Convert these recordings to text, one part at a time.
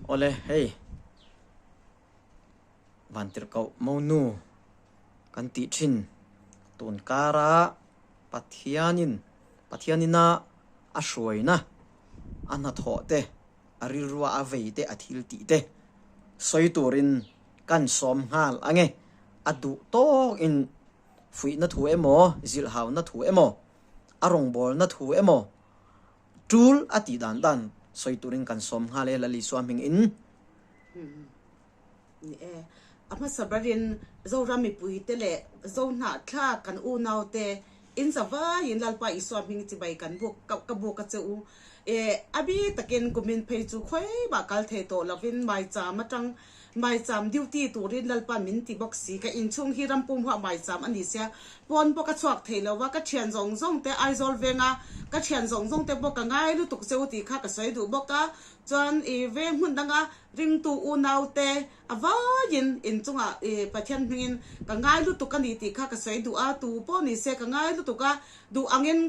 ole hey vantir kau mau nu kan ti thin tun kara pathianina a hruaina ana tho te arilruwa avei te athil ti te soi turin kan som hal ange adu to in fui na thu emo zil haw na thu emo arong bol na thu emo tul ati dan soi turin kan som hale lali swaming in ama sabarin zorami pui tele zona thla kan u naute in zawa in lalpa iswaming ti bai kan buk ka buk ka chu abi taken kumin phei chu khoi ba kal the to lovin mai cha matang mai cham duty turin lalpa min ti boxi ka in chung hiram pum ha mai cham ani sia pon bo ka chuak theilowa ka thian zong te aizol venga ka thian zong te bo ka ngai lu tuk cheu ti kha ka soi du bo ka chuan ve mun danga ring tu u naute awain in chunga pathian hingin ka ngai lu tuk ani ti kha ka soi du a tu po ni se ka ngai lu tuk ka du angin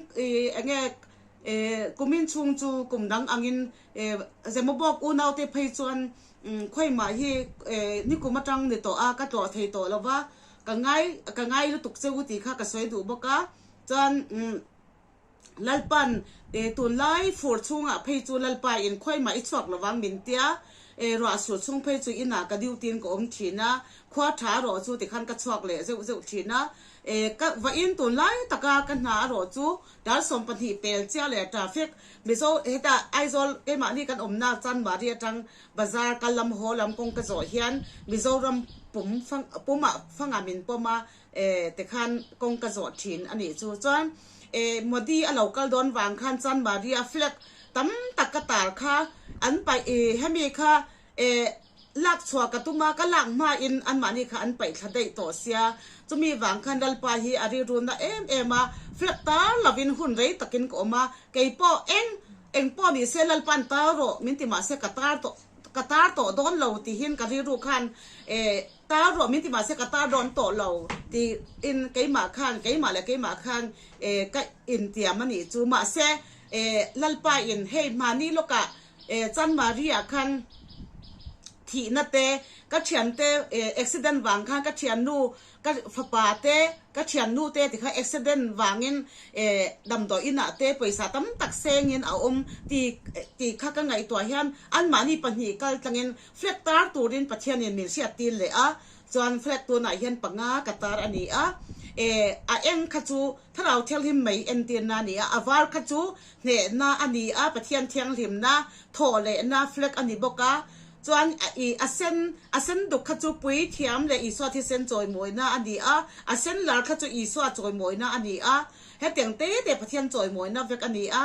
ange kumin chung chu kumdang angin zemobok u naute phei chuan khoi ma hi ni kumatang ni to a ka to thei to lova ka ngai lu tuk cheu ti kha ka soi du bo ka chuan lalpan tun lai for chunga phei chu lalpa in khoi ma i chok lawang min tia ro su chung phei chu ina ka diu tin ko om thina khwa tha ro chu ti khan ka chok le zeu thina ka va in tun lai taka ka na ro chu dar som pathi pel chia le traffic mizo heta aizol e ma ni kan omna chan ba ri atang bazar kalam holam kong ka zo hian mizoram puma fanga min poma te khan kong ka zo thin ani chu chuan modi a local don wang khan chan maria flag tam takatar kha an pai hemi kha lak chwa ka tuma ka lak ma in an mani kha an pai thadai to sia chumi wang khan dal pa hi ari runa ema flag ta lovin hun rei takin ko ma keipo eng po ni selal pan ta ro minti ma se katar to don lo ti hin ka ri ru khan ta ro minti ma se katar don to lo ti in keima khan ka in tia mani chu ma se lalpa in hey mani loka chan maria khan thi na te ka thian te accident wang khan ka thian nu ka phapa te ka thian nu te ti kha accident wangin dam do ina te paisa tam tak sengin a ti kha ka ngai to hian an mani pani kal tlangin flag tar turin pathian in mil sia tin le a chuan flag tu na hian panga katar ani a eng kha chu tharau thel him mai en tin na ni a awar kha chu ne na ani a pathian thiang him na tho le na flag ani boka chuan asen duk kha chu pui thiam le i swa thi sen choi moi na ani a asen lar kha chu i swa choi moi na ani a he teng te pathian choi moi na vek ani a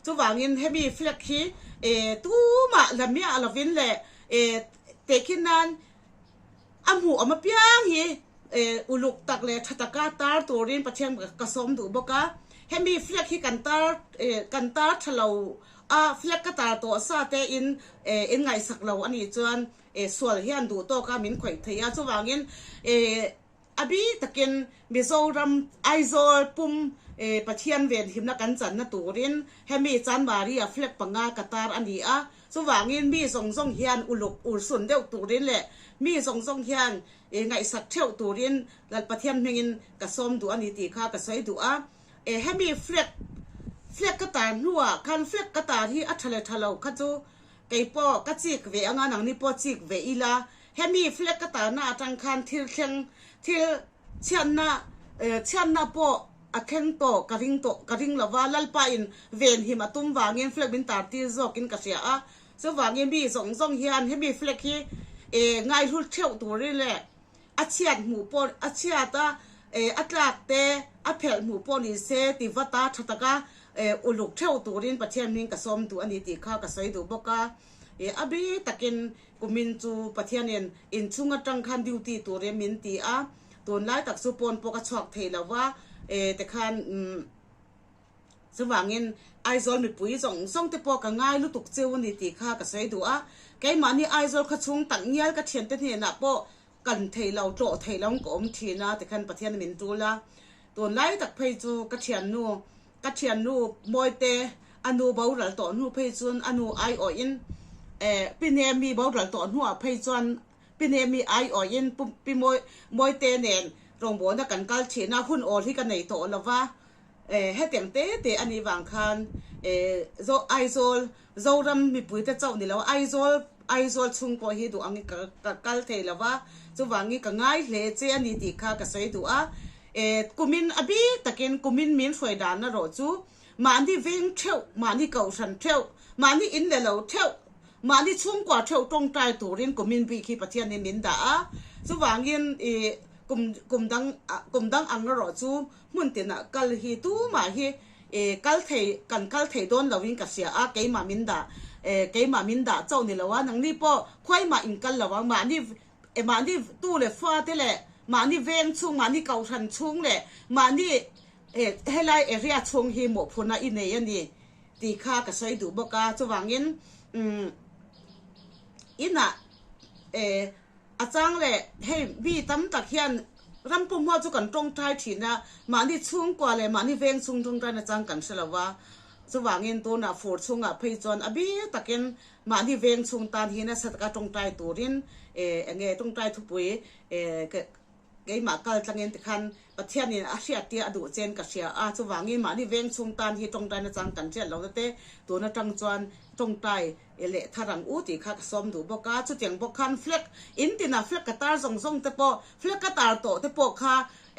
chu wangin heavy flag hi tu ma lamia alovin le tekinan amu amapiang hi uluk tak le thataka tar turin pathian ka som du boka heavy flag hi kan tar thalo a flag ka tar to sa te in ngai sak lo ani chuan sual hian du to ka min khoi theia chu wangin abi takin mizoram aizol pum pathian ven himna kan chan na turin hemi chan bari a flag panga katar ani a chu wangin mi zong hian uluk ursun deuh turin le mi zong hian ngai sak theu turin lal pathian mengin ka som du ani ti kha ka soi du a hemi flag ka tar nuwa kan flag ka tar hi athale thalo kha chu keipo ka chik ve anga nang ni po chik ve ila hemi flag ka tar na atang khan thil chian na po akhen to karing lawa lalpa in ven him atum wangin flag bin tar ti zokin ka sia a so wangin bi zong hian hemi flag hi ngai hul theu tur le achiat mu po achiata atlak te aphel mu po ni se ti wata thataka uluk theu turin pathian ning ka som tu ani ti kha ka soi du boka abi takin kumin chu pathian in chunga tang khan duty tur min ti a ton lai tak su pon po ka chok theilawa te khan zawangin aizol mi pui zong te po ka ngai lu tuk cheu ni ti kha ka soi du a kai mani aizol kha chung tak nial ka thian te ne na po kan theilo tro theilong ko om thina te khan pathian min tu la ton lai tak phei chu ka thian nu moi te anu baural to nu phei chun anu ai o in ปีเนมีบ่ดลตอนหัวเพยจวนปีเนมีไอออยินปีมวยเตเนนตรงบ่นะกันกัลเชนะหุ่นโอที่กันในโตละว่าให้เตียงเตอันนี้วางคันโซไอโซลโซรัมมีปุ๋ยแต่เจ้านี่แล้วไอโซลชุงก็ให้ดูอันนี้กัลเทละว่าจะวางนี้ก็ง่ายเลยเจอันนี้ตีค่าก็สวยดูกุมินอบีตะเกนกุมินมินสวยดานนะรอจูมานี่เวงเที่ยวมานี่เก่าสันเที่ยวมานี่อินเลวเที่ยวมานี่ช่วงกว่าเที่ยวตรงใจตัวเรียนกุมินบีคีปะเทียนในมินดาจะวางยินกุมดังอังรอจูมุนตินะกัลฮีตูมาฮีกัลเทโดนเราวินกับเสียเกยมามินดาเกยมามินดาเจ้านี่ละว่านังนี่ปอควายมาอินกันละว่ามานี่ตู้เลยฟ้าเตแหละมานี่เวงชุงมานี่เก่าทันชุงแหละมานี่ให้ไล่เรียชุงฮีหมกพนาอินเนียนี่ตีค่ากับใช้ดูบอกกาจะวางยินอินะอาจารย์เลยให้วีตั้มตะเคียนรำปุ่มว่าจุกันตรงใจถีนะมานี่ชุงกว่าเลยมานี่เวงชุงตรงใจนะจังกันเสลวะจะวางเงินตัวน่ะฝุดชุงเพยจวนอบีตะเกียนมานี่เวงชุงตานฮีนะสัตว์กตรงใจตัวรินเงี้ยตรงใจทุกปุยเกยมากัลจังเงินติคันประเทศนี้อาเซียเตียอดูเจนกับเชียจะวางเงินมานี่เวงชุงตานฮีตรงใจนะจังกันเจนเราเต้ตัวน่ะจังจวนตรงใจเละทารังอูติคักซ้อมดูบอกกาจุดอย่างบอกคันเฟล็กอินติน่ะเฟล็กกระตาส่งเตปอเฟล็กกระตาโตเตปอค่ะเ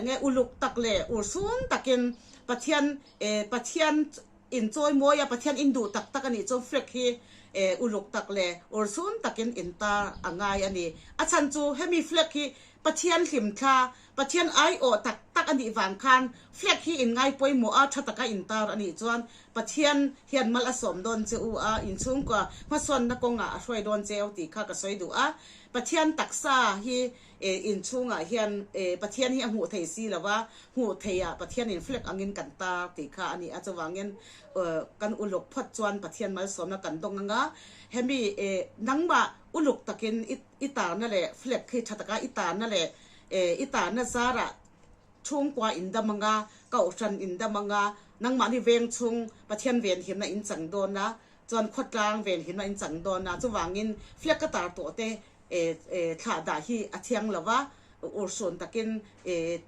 งี้ยอุลุกตักเละอุซุนตักินประเทศอินจอยมวยประเทศอินดูตักกันนี่จนเฟล็กฮีอุลุกตักเละอุซุนตักินอินตาอ่างไงอันนี้อาจารย์จูให้มีเฟล็กฮีประเทศหิมคาประเทศไอโอตักอันนี้วางคันเฟล็กฮีอินไงป่วยหมัวชัตกะอินตาอันนี้จวนประเทศเฮียนมัลอสมโดนเจ้าอินซุงกว่ามาส่วนนักกงช่วยโดนเจ้าตีข้าก็ช่วยดูประเทศตักซาฮีอินซุงเฮียนประเทศนี้หูเทซีหรือว่าหูเทียประเทศนี้เฟล็กอังเงินกันตาตีข้าอันนี้อาจจะวางเงินกันอุลกพัดจวนประเทศมัลสมนักกันตรงงั้นเฮมีนังมาอุลกตะกินอิตานั่นแหละเฟล็กคือชัตกะอิตานั่นแหละอิตานั่นซาระช่วงกว่าอินดามังกาเก่าชันอินดามังกานังมาที่เวงชุงประเทศเวียนเห็นนะอินจังโดนนะจนขดกลางเวียนเห็นนะอินจังโดนนะจะวางเงินเฟล็กกระตาตัวเตถ้าได้ที่อาเทียงหรือว่าอุศนตะกิน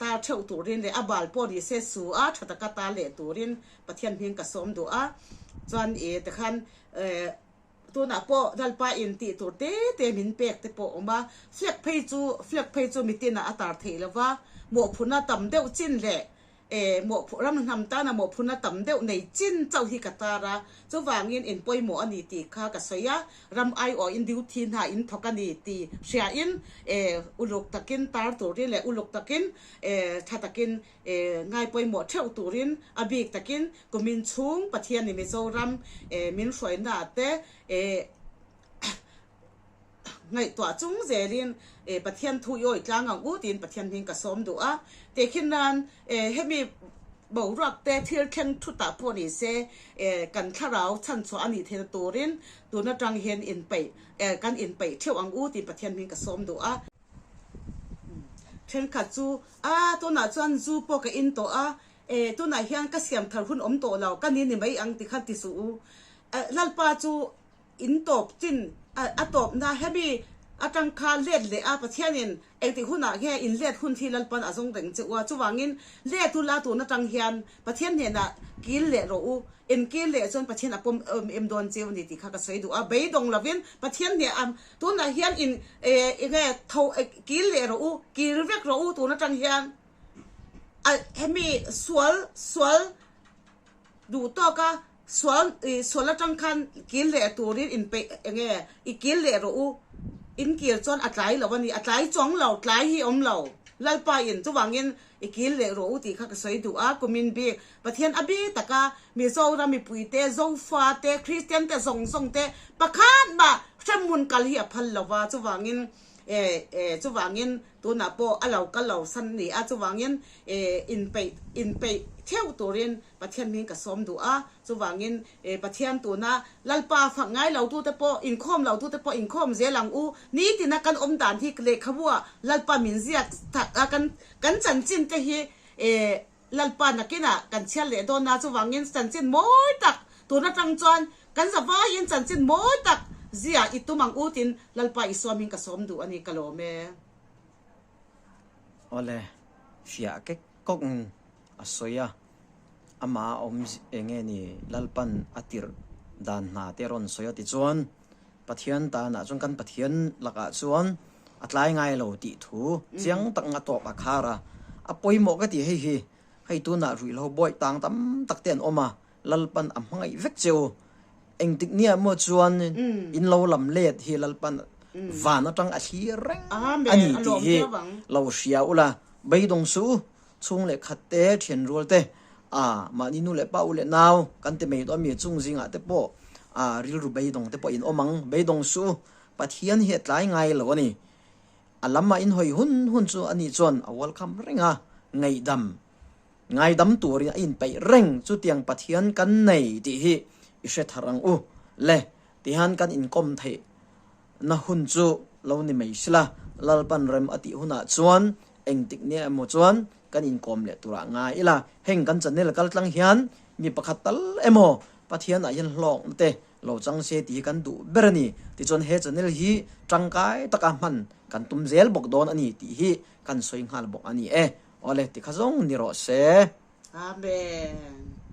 ตาเช่าตัวรินเลยบาลปอดีเสสูชัตกะตาเละตัวรินประเทศเพียงกระสมดูจนแต่คันตัวน่ะปอดัลปาอินติตัวเตมินเป็กเตปอมาเฟล็กเพจูมิติน่ะอัตราเทแล้วว่าหมวกพุน่ะต่ำเดียวจิ้นแหละหมวกรำทำตานะหมวกพุน่ะต่ำเดียวในจิ้นเจ้าที่กตาระจะวางเงินอินป่วยหมวอันนี้ตีข้ากับสยารำไอออินดิวทีนหาอินทกันนี้ตีเชียอินอุลุกตะกินตาตัวรินแหละอุลุกตะกินถ้าตะกินง่ายป่วยหมวเท่าตัวรินอบีกตะกินก็มินชุงประเทศนี้มิโซรำมินสวยหนาเตไงตัวจุงเจรินประเทศทุยอยกลางอูดินประเทศพิงกระสมดูแต่ขินนั้นให้มีบ่าวรักแต่เที่ยวแข่งทุตาพวนี้เสกันข้าเราชั้นสวอันนี้เทตัวรินตัวนักจังเห็นอินไปกันอินไปเที่ยวอังอูดินประเทศพิงกระสมดูเช่นขัดจูตัวน่ะจวนจูปกอินตัวตัวน่ะเฮียนก็เสียมทารุ่นตัวเรากันนี้นี่ไม่อังติขัดติสูลัลปาจูอินตบจินตบนะให้มีจังคาเล็ดเลยประเทศนี้ติหุ่นแค่อินเล็ดหุ่นที่ลัลปันจงแต่งจะว่าจะวางอินเล็ดตุลาตัวนักจังเฮียนประเทศนี้นะกินเล็ดรู้อินกินเล็ดจนประเทศปุ่มโดนเจ้านี่ติข้าก็สวยดูใบดงละวินประเทศนี้ตัวนักเฮียนอินไงเท่ากินเล็ดรู้กินเวกรู้ตัวนักจังเฮียนให้มีสวลดูต่อก็ส่วนละจังคันกินเละตัวนี้อินไปยังไงอีกินเละรู้อินเกียร์จนอัดไหลเหรอวันนี้อัดไหลจ้องเหล่าไหลที่อมเหล่าไล่ไปอินจะวางเงินอีกินเละรู้ตีข้าก็สวยดูกุมินบีประเทศอบีตะกามีโซรามีปุยเตโซฟ้าเตคริสเตียนเตส่งเตประคานมาเช่นมุนกัลเฮียพันละว่าจะวางเงินจะวางเงินตัวหน้าโปเหล่าก็เหล่าสันนี่จะวางเงินอินไปเที่ยวตัวเรียนประเทศมีกับสมดูจะวางเงินประเทศตัวน่ะลัลปาฝั่งไงเหล่าตัวเตปอินคอมเหล่าตัวเตปอินคอมเจลังนี่ที่นักการด่านที่เล็กขบัวลัลปามินเซียกันจันจินเตฮีลัลปานักกินกันเชียร์เลยโดนน่าจะวางเงินจันจินมอยตัก ตัวนัดจังจวนกันสบายยันจันจินโมตักเสียอิตุมังอูตินลัลปาอิสวามิงกสมดูอันนี้กะโลเมโอเลเสียเก็กกงอสอยอามาอมเองนี่ลัลปันอติรดานนาเตรอนสอยติจวนปะเทียนตานะจงกันปะเทียนลักะจวนอัตไลไงโลติทูเจียงตักงะตอบอาคาระอปอยหมอกติให้ตัวน่ะรุยโลบอยตังตั้มตักเตียนออกมาลัลปันอำไงเวกเจียวเองติกเนี่ยมัวจวนอินโลลำเล็ดเฮลัลปันวานจังอาชีเร่งอันนี้ที่เฮเราเสียอุละใบดงสูช่วงเล็กขัดเตะเทียนรัวเตมานี่นู่นเล็กป้าอุเล็กนาวกันเตะไม่ตัวมีจุงจิงเตะโปริลรูใบดงเตะโปอินอมังใบดงสูปัทเทียนเฮ็ดหลายไงเหล่านี้อัลลัมมาอินหอยหุ่นจูอันนี้จวนเอาวัลคัมเร่งไงดำตัวนี้อินไปเร่งจุดยังปัทเทียนกันในที่เฮอิเชทารังเล่ที่ฮันกันอินคอมเทนะหุ่นจูเรานี่ไม่ใช่ละลัลปันเรมอติหุ่นจวนเองติกเนี่ยโมจวนกันอินคอมเลตัวง่ายละเฮงกันจะเนี่ยละกันตั้งเฮียนมีประคัตตัลโมปัทเทียนอายันหลอกเตเราจังเสียตีกันดูเบรนี่ที่จนเฮจะเนี่ยฮีจังกายตะการมันกันตุ้มเซลบอกโดนอันนี้ที่ฮีกันสวยงามบอกอันนี้โอเลติขจงนิโรเซอาเมน